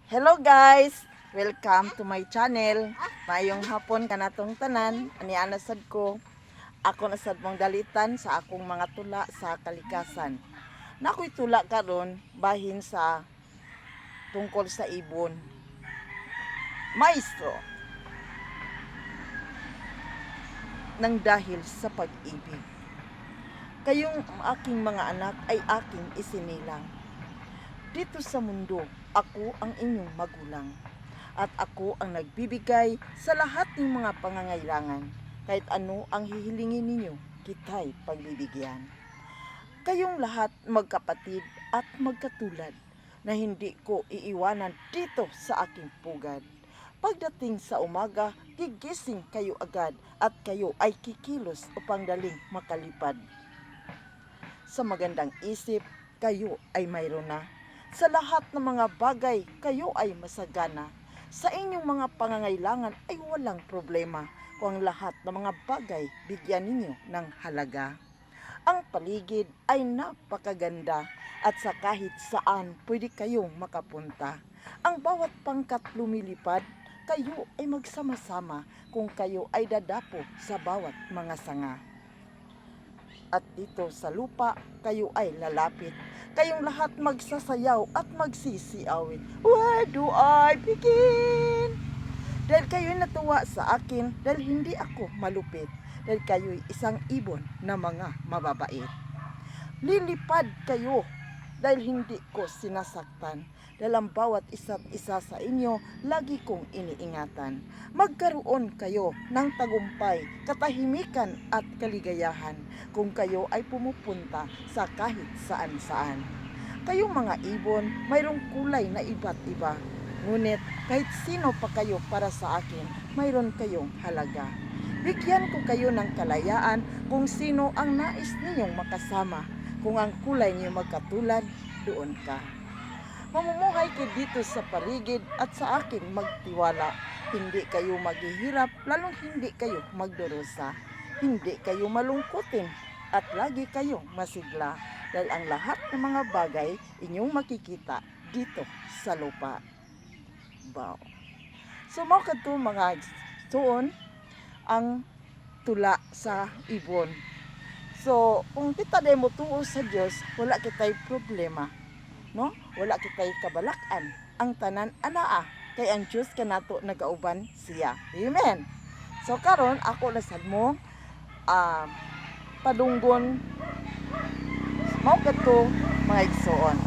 Hello guys! Welcome to my channel. Mayong hapon kanatong tanan. Ani anasad ko. Ako nasad mong dalitan sa akong mga tula sa kalikasan. Nakoy tula karon bahin sa tungkol sa ibon. Maestro, nang dahil sa pag-ibig. Kayong aking mga anak ay aking isinilang. Dito sa mundo, ako ang inyong magulang. At ako ang nagbibigay sa lahat ng mga pangangailangan. Kahit ano ang hihilingin ninyo, kita'y pagbibigyan. Kayong lahat magkapatid at magkatulad na hindi ko iiwanan dito sa aking pugad. Pagdating sa umaga, gigising kayo agad at kayo ay kikilos upang daling makalipad. Sa magandang isip, kayo ay mayroon na. Sa lahat ng mga bagay, kayo ay masagana. Sa inyong mga pangangailangan ay walang problema kung ang lahat ng mga bagay bigyan ninyo ng halaga. Ang paligid ay napakaganda at sa kahit saan pwede kayong makapunta. Ang bawat pangkat lumilipad, kayo ay magsama-sama kung kayo ay dadapo sa bawat mga sanga. At dito sa lupa, kayo ay lalapit. Kayong lahat magsasayaw at magsisiawit. Where do I begin? Dahil kayo'y natuwa sa akin, dahil hindi ako malupit. Dahil kayo'y isang ibon na mga mababait. Lilipad kayo dahil hindi ko sinasaktan. Dahil ang bawat isa't isa sa inyo, lagi kong iniingatan. Magkaroon kayo ng tagumpay, katahimikan at kaligayahan kung kayo ay pumupunta sa kahit saan-saan. Kayong mga ibon, mayroong kulay na iba't iba. Ngunit kahit sino pa kayo para sa akin, mayroon kayong halaga. Bigyan ko kayo ng kalayaan kung sino ang nais ninyong makasama. Kung ang kulay niyo magkatulad, doon ka. Mamumuhay kayo dito sa paligid at sa akin magtiwala. Hindi kayo maghihirap, lalong hindi kayo magdurusa. Hindi kayo malungkutin at lagi kayo masigla. Dahil ang lahat ng mga bagay inyong makikita dito sa lupa. Wow. So mga kadto mga tuon ang tula sa ibon. So, kung kita day mo tuo sa Dios, wala kitay problema, no? Wala kitay kabalakan. Ang tanan anaa kay ang Dios kanato nagauban siya. Amen. So karon ako lasad mo padunggon mao kadto mga igsoon.